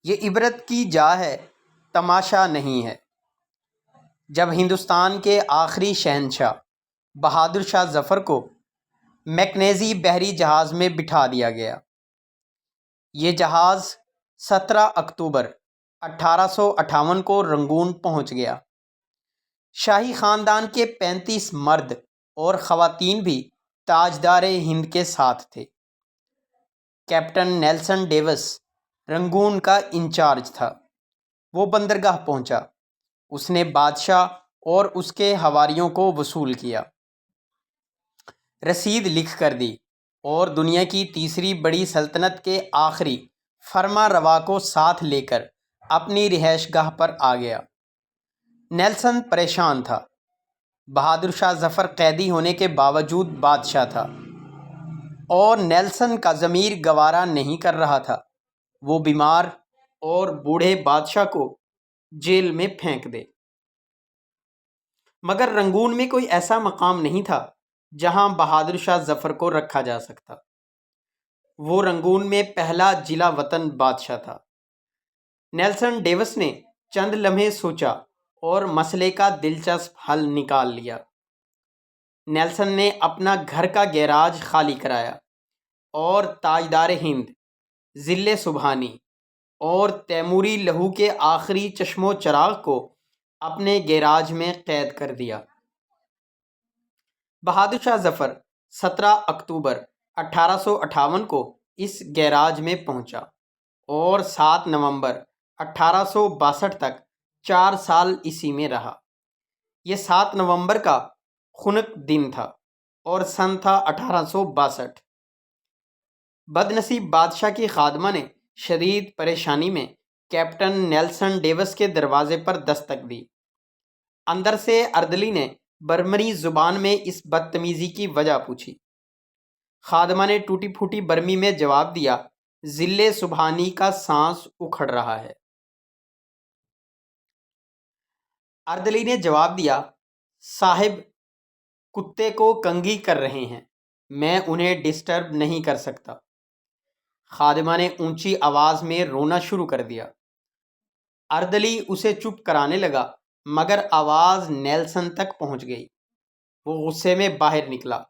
یہ عبرت کی جا ہے، تماشا نہیں ہے۔ جب ہندوستان کے آخری شہنشاہ بہادر شاہ ظفر کو میکنیزی بحری جہاز میں بٹھا دیا گیا۔ یہ جہاز 17 اکتوبر 1858 کو رنگون پہنچ گیا۔ شاہی خاندان کے 35 مرد اور خواتین بھی تاجدار ہند کے ساتھ تھے۔ کیپٹن نیلسن ڈیوس رنگون کا انچارج تھا۔ وہ بندرگاہ پہنچا۔ اس نے بادشاہ اور اس کے حواریوں کو وصول کیا، رسید لکھ کر دی اور دنیا کی تیسری بڑی سلطنت کے آخری فرما روا کو ساتھ لے کر اپنی رہائش گاہ پر آ گیا۔ نیلسن پریشان تھا۔ بہادر شاہ ظفر قیدی ہونے کے باوجود بادشاہ تھا اور نیلسن کا ضمیر گوارا نہیں کر رہا تھا وہ بیمار اور بوڑھے بادشاہ کو جیل میں پھینک دے۔ مگر رنگون میں کوئی ایسا مقام نہیں تھا جہاں بہادر شاہ ظفر کو رکھا جا سکتا۔ وہ رنگون میں پہلا جلا وطن بادشاہ تھا۔ نیلسن ڈیوس نے چند لمحے سوچا اور مسئلے کا دلچسپ حل نکال لیا۔ نیلسن نے اپنا گھر کا گیراج خالی کرایا اور تاجدار ہند، ضلع سبحانی اور تیموری لہو کے آخری چشم و چراغ کو اپنے گیراج میں قید کر دیا۔ بہادر شاہ ظفر 17 اکتوبر 1858 کو اس گیراج میں پہنچا اور 7 نومبر 1862 تک 4 سال اسی میں رہا۔ یہ 7 نومبر کا خنک دن تھا اور سن تھا 1862۔ بدنصیب بادشاہ کی خادمہ نے شدید پریشانی میں کیپٹن نیلسن ڈیوس کے دروازے پر دستک دی۔ اندر سے اردلی نے برمنی زبان میں اس بدتمیزی کی وجہ پوچھی۔ خادمہ نے ٹوٹی پھوٹی برمی میں جواب دیا، ضلع سبحانی کا سانس اکھڑ رہا ہے۔ اردلی نے جواب دیا، صاحب کتے کو کنگھی کر رہے ہیں، میں انہیں ڈسٹرب نہیں کر سکتا۔ خادمہ نے اونچی آواز میں رونا شروع کر دیا۔ اردلی اسے چپ کرانے لگا مگر آواز نیلسن تک پہنچ گئی۔ وہ غصے میں باہر نکلا۔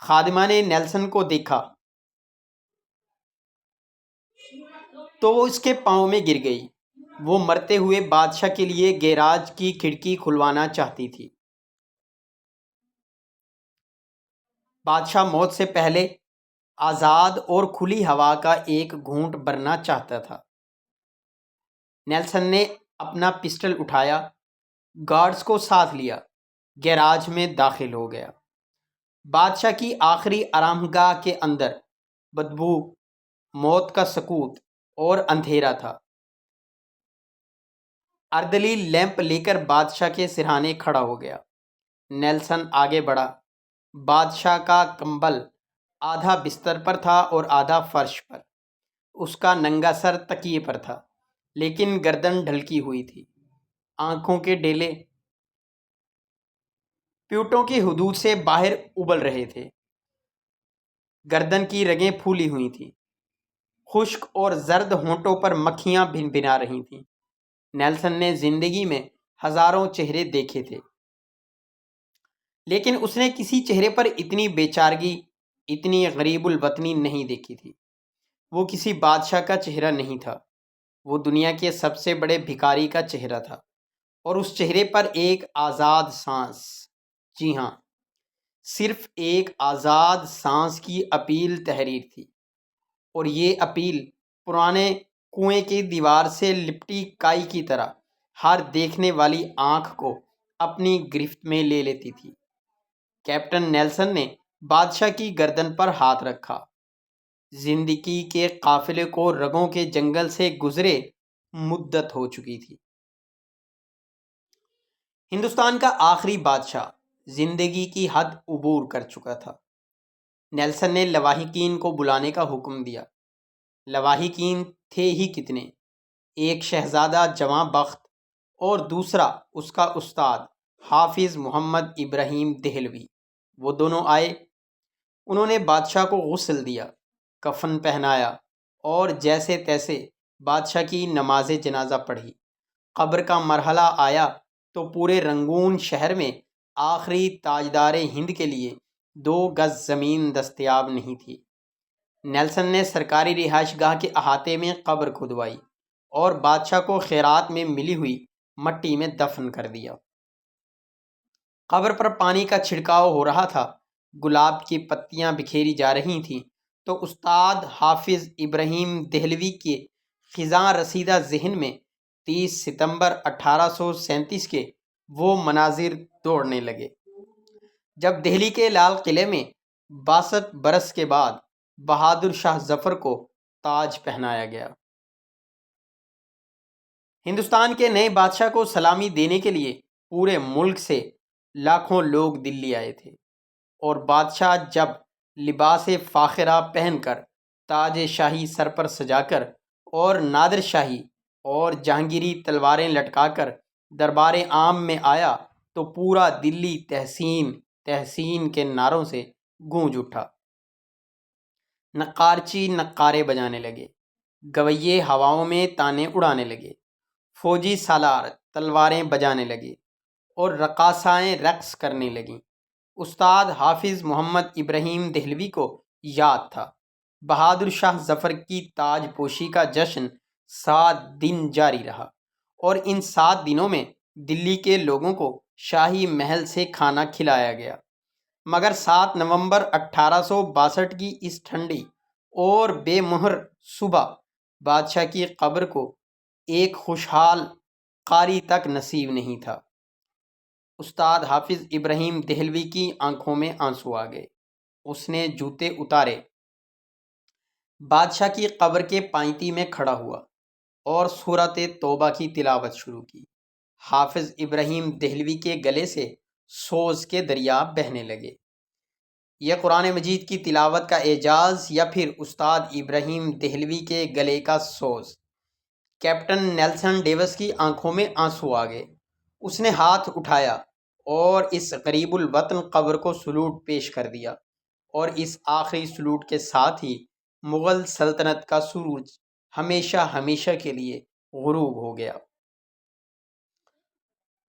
خادمہ نے نیلسن کو دیکھا تو وہ اس کے پاؤں میں گر گئی۔ وہ مرتے ہوئے بادشاہ کے لیے گیراج کی کھڑکی کھلوانا چاہتی تھی۔ بادشاہ موت سے پہلے آزاد اور کھلی ہوا کا ایک گھونٹ بھرنا چاہتا تھا۔ نیلسن نے اپنا پسٹل اٹھایا، گارڈز کو ساتھ لیا، گیراج میں داخل ہو گیا۔ بادشاہ کی آخری آرام گاہ کے اندر بدبو، موت کا سکوت اور اندھیرا تھا۔ اردلی لیمپ لے کر بادشاہ کے سرہانے کھڑا ہو گیا۔ نیلسن آگے بڑھا۔ بادشاہ کا کمبل آدھا بستر پر تھا اور آدھا فرش پر۔ اس کا ننگا سر تکیے پر تھا لیکن گردن ڈھلکی ہوئی تھی۔ آنکھوں کے ڈیلے پیوٹوں کی حدود سے باہر ابل رہے تھے۔ گردن کی رگیں پھولی ہوئی تھیں۔ خشک اور زرد ہونٹوں پر مکھیاں بھن بھنا رہی تھیں۔ نیلسن نے زندگی میں ہزاروں چہرے دیکھے تھے لیکن اس نے کسی چہرے پر اتنی بے چارگی، اتنی غریب الوطنی نہیں دیکھی تھی۔ وہ کسی بادشاہ کا چہرہ نہیں تھا، وہ دنیا کے سب سے بڑے بھکاری کا چہرہ تھا، اور اس چہرے پر ایک آزاد سانس، جی ہاں، صرف ایک آزاد سانس کی اپیل تحریر تھی، اور یہ اپیل پرانے کنویں کی دیوار سے لپٹی کائی کی طرح ہر دیکھنے والی آنکھ کو اپنی گرفت میں لے لیتی تھی۔ کیپٹن نیلسن نے بادشاہ کی گردن پر ہاتھ رکھا۔ زندگی کے قافلے کو رگوں کے جنگل سے گزرے مدت ہو چکی تھی۔ ہندوستان کا آخری بادشاہ زندگی کی حد عبور کر چکا تھا۔ نیلسن نے لواحقین کو بلانے کا حکم دیا۔ لواحقین تھے ہی کتنے، ایک شہزادہ جواں بخت اور دوسرا اس کا استاد حافظ محمد ابراہیم دہلوی۔ وہ دونوں آئے۔ انہوں نے بادشاہ کو غسل دیا، کفن پہنایا اور جیسے تیسے بادشاہ کی نماز جنازہ پڑھی۔ قبر کا مرحلہ آیا تو پورے رنگون شہر میں آخری تاجدار ہند کے لیے 2 گز زمین دستیاب نہیں تھی۔ نیلسن نے سرکاری رہائش گاہ کے احاطے میں قبر کھدوائی اور بادشاہ کو خیرات میں ملی ہوئی مٹی میں دفن کر دیا۔ قبر پر پانی کا چھڑکاؤ ہو رہا تھا، گلاب کی پتیاں بکھیری جا رہی تھیں تو استاد حافظ ابراہیم دہلوی کے خزاں رسیدہ ذہن میں 30 ستمبر 1837 کے وہ مناظر دوڑنے لگے جب دہلی کے لال قلعے میں 62 برس کے بعد بہادر شاہ ظفر کو تاج پہنایا گیا۔ ہندوستان کے نئے بادشاہ کو سلامی دینے کے لیے پورے ملک سے لاکھوں لوگ دلی آئے تھے، اور بادشاہ جب لباس فاخرہ پہن کر، تاج شاہی سر پر سجا کر اور نادر شاہی اور جہانگیری تلواریں لٹکا کر دربار عام میں آیا تو پورا دلی تحسین تحسین کے نعروں سے گونج اٹھا۔ نقارچی نقارے بجانے لگے، گویے ہواؤں میں تانے اڑانے لگے، فوجی سالار تلواریں بجانے لگے اور رقاصائیں رقص کرنے لگیں۔ استاد حافظ محمد ابراہیم دہلوی کو یاد تھا، بہادر شاہ ظفر کی تاج پوشی کا جشن 7 دن جاری رہا، اور ان 7 دنوں میں دلی کے لوگوں کو شاہی محل سے کھانا کھلایا گیا۔ مگر 7 نومبر 1862 کی اس ٹھنڈی اور بے مہر صبح بادشاہ کی قبر کو ایک خوشحال قاری تک نصیب نہیں تھا۔ استاد حافظ ابراہیم دہلوی کی آنکھوں میں آنسو آ گئے۔ اس نے جوتے اتارے، بادشاہ کی قبر کے پائنتی میں کھڑا ہوا اور سورۃ توبہ کی تلاوت شروع کی۔ حافظ ابراہیم دہلوی کے گلے سے سوز کے دریا بہنے لگے۔ یہ قرآن مجید کی تلاوت کا اعجاز یا پھر استاد ابراہیم دہلوی کے گلے کا سوز؟ کیپٹن نیلسن ڈیوس کی آنکھوں میں آنسو آ گئے۔ اس نے ہاتھ اٹھایا اور اس غریب الوطن قبر کو سلوٹ پیش کر دیا، اور اس آخری سلوٹ کے ساتھ ہی مغل سلطنت کا سورج ہمیشہ ہمیشہ کے لیے غروب ہو گیا۔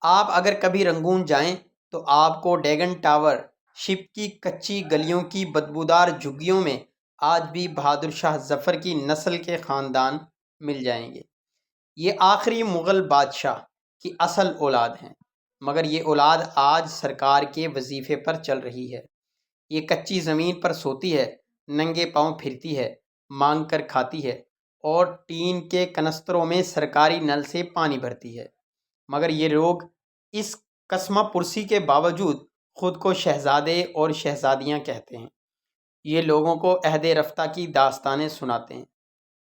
آپ اگر کبھی رنگون جائیں تو آپ کو ڈیگن ٹاور شپ کی کچی گلیوں کی بدبودار جھگیوں میں آج بھی بہادر شاہ ظفر کی نسل کے خاندان مل جائیں گے۔ یہ آخری مغل بادشاہ کی اصل اولاد ہیں، مگر یہ اولاد آج سرکار کے وظیفے پر چل رہی ہے۔ یہ کچی زمین پر سوتی ہے، ننگے پاؤں پھرتی ہے، مانگ کر کھاتی ہے، اور ٹین کے کنستروں میں سرکاری نل سے پانی بھرتی ہے، مگر یہ لوگ اس قسمہ پرسی کے باوجود خود کو شہزادے اور شہزادیاں کہتے ہیں۔ یہ لوگوں کو عہد رفتہ کی داستانیں سناتے ہیں،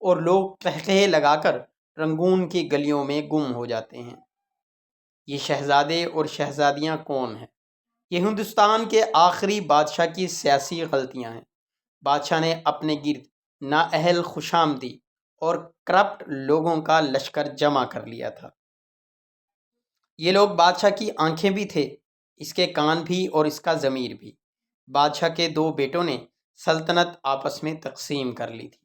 اور لوگ قہقہے لگا کر رنگون کی گلیوں میں گم ہو جاتے ہیں۔ یہ شہزادے اور شہزادیاں کون ہیں؟ یہ ہندوستان کے آخری بادشاہ کی سیاسی غلطیاں ہیں۔ بادشاہ نے اپنے گرد نااہل خوشامدی اور کرپٹ لوگوں کا لشکر جمع کر لیا تھا۔ یہ لوگ بادشاہ کی آنکھیں بھی تھے، اس کے کان بھی اور اس کا ضمیر بھی۔ بادشاہ کے 2 بیٹوں نے سلطنت آپس میں تقسیم کر لی تھی۔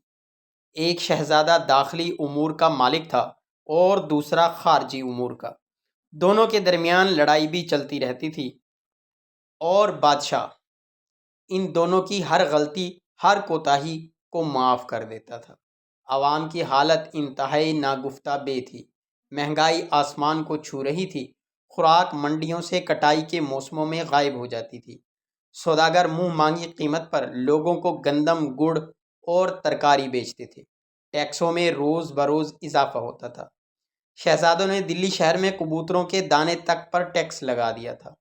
ایک شہزادہ داخلی امور کا مالک تھا اور دوسرا خارجی امور کا۔ دونوں کے درمیان لڑائی بھی چلتی رہتی تھی، اور بادشاہ ان دونوں کی ہر غلطی، ہر کوتاہی کو معاف کر دیتا تھا۔ عوام کی حالت انتہائی ناگفتہ بے تھی۔ مہنگائی آسمان کو چھو رہی تھی، خوراک منڈیوں سے کٹائی کے موسموں میں غائب ہو جاتی تھی۔ سوداگر منہ مانگی قیمت پر لوگوں کو گندم، گڑ اور ترکاری بیچتے تھے۔ ٹیکسوں میں روز بروز اضافہ ہوتا تھا۔ شہزادوں نے دلی شہر میں کبوتروں کے دانے تک پر ٹیکس لگا دیا تھا۔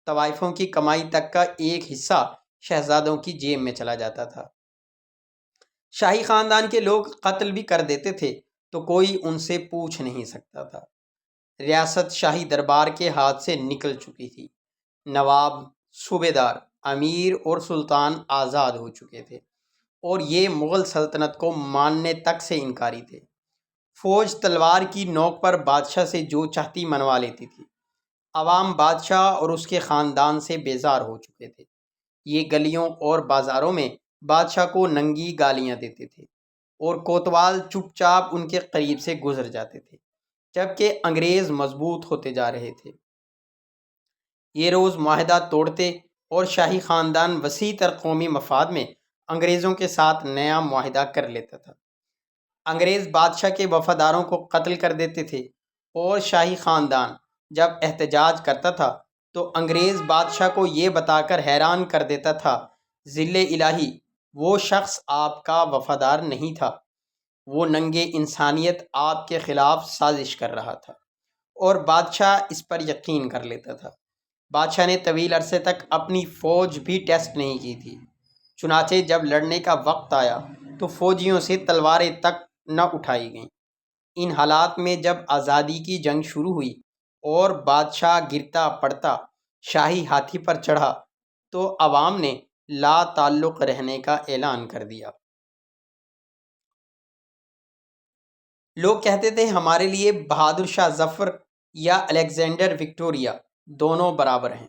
طوائفوں کی کمائی تک کا ایک حصہ شہزادوں کی جیب میں چلا جاتا تھا۔ شاہی خاندان کے لوگ قتل بھی کر دیتے تھے تو کوئی ان سے پوچھ نہیں سکتا تھا۔ ریاست شاہی دربار کے ہاتھ سے نکل چکی تھی۔ نواب، صوبیدار، امیر اور سلطان آزاد ہو چکے تھے، اور یہ مغل سلطنت کو ماننے تک سے انکاری تھے۔ فوج تلوار کی نوک پر بادشاہ سے جو چاہتی منوا لیتی تھی۔ عوام بادشاہ اور اس کے خاندان سے بیزار ہو چکے تھے۔ یہ گلیوں اور بازاروں میں بادشاہ کو ننگی گالیاں دیتے تھے، اور کوتوال چپ چاپ ان کے قریب سے گزر جاتے تھے، جبکہ انگریز مضبوط ہوتے جا رہے تھے۔ یہ روز معاہدہ توڑتے اور شاہی خاندان وسیع تر قومی مفاد میں انگریزوں کے ساتھ نیا معاہدہ کر لیتا تھا۔ انگریز بادشاہ کے وفاداروں کو قتل کر دیتے تھے، اور شاہی خاندان جب احتجاج کرتا تھا تو انگریز بادشاہ کو یہ بتا کر حیران کر دیتا تھا، ذل الہی، وہ شخص آپ کا وفادار نہیں تھا، وہ ننگے انسانیت آپ کے خلاف سازش کر رہا تھا، اور بادشاہ اس پر یقین کر لیتا تھا۔ بادشاہ نے طویل عرصے تک اپنی فوج بھی ٹیسٹ نہیں کی تھی، چنانچہ جب لڑنے کا وقت آیا تو فوجیوں سے تلواریں تک نہ اٹھائی گئیں۔ ان حالات میں جب آزادی کی جنگ شروع ہوئی اور بادشاہ گرتا پڑتا شاہی ہاتھی پر چڑھا تو عوام نے لا تعلق رہنے کا اعلان کر دیا۔ لوگ کہتے تھے ہمارے لیے بہادر شاہ ظفر یا الیگزینڈر وکٹوریا دونوں برابر ہیں۔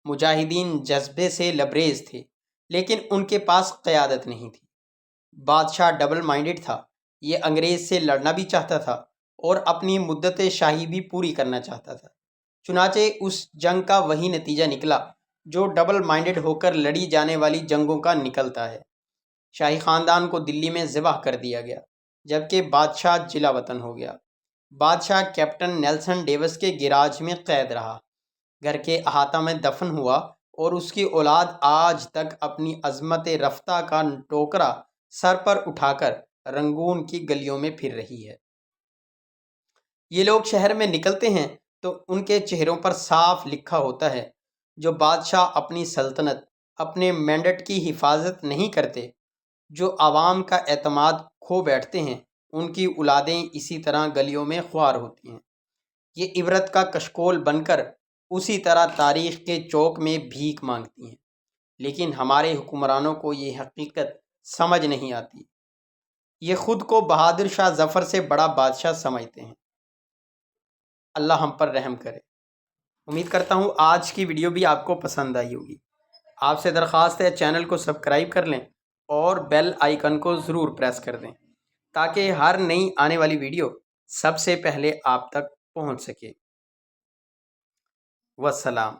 مجاہدین جذبے سے لبریز تھے، لیکن ان کے پاس قیادت نہیں تھی۔ بادشاہ ڈبل مائنڈڈ تھا، یہ انگریز سے لڑنا بھی چاہتا تھا اور اپنی مدت شاہی بھی پوری کرنا چاہتا تھا۔ چنانچہ اس جنگ کا وہی نتیجہ نکلا جو ڈبل مائنڈڈ ہو کر لڑی جانے والی جنگوں کا نکلتا ہے۔ شاہی خاندان کو دلی میں ذبح کر دیا گیا، جبکہ بادشاہ جلا وطن ہو گیا۔ بادشاہ کیپٹن نیلسن ڈیوس کے گراج میں قید رہا، گھر کے احاطہ میں دفن ہوا، اور اس کی اولاد آج تک اپنی عظمت رفتہ کا ٹوکرا سر پر اٹھا کر رنگون کی گلیوں میں پھر رہی ہے۔ یہ لوگ شہر میں نکلتے ہیں تو ان کے چہروں پر صاف لکھا ہوتا ہے، جو بادشاہ اپنی سلطنت، اپنے مینڈٹ کی حفاظت نہیں کرتے، جو عوام کا اعتماد کھو بیٹھتے ہیں، ان کی اولادیں اسی طرح گلیوں میں خوار ہوتی ہیں۔ یہ عبرت کا کشکول بن کر اسی طرح تاریخ کے چوک میں بھیک مانگتی ہیں، لیکن ہمارے حکمرانوں کو یہ حقیقت سمجھ نہیں آتی۔ یہ خود کو بہادر شاہ ظفر سے بڑا بادشاہ سمجھتے ہیں۔ اللہ ہم پر رحم کرے۔ امید کرتا ہوں آج کی ویڈیو بھی آپ کو پسند آئی ہوگی۔ آپ سے درخواست ہے چینل کو سبسکرائب کر لیں اور بیل آئیکن کو ضرور پریس کر دیں تاکہ ہر نئی آنے والی ویڈیو سب سے پہلے آپ تک پہنچ سکے۔ والسلام۔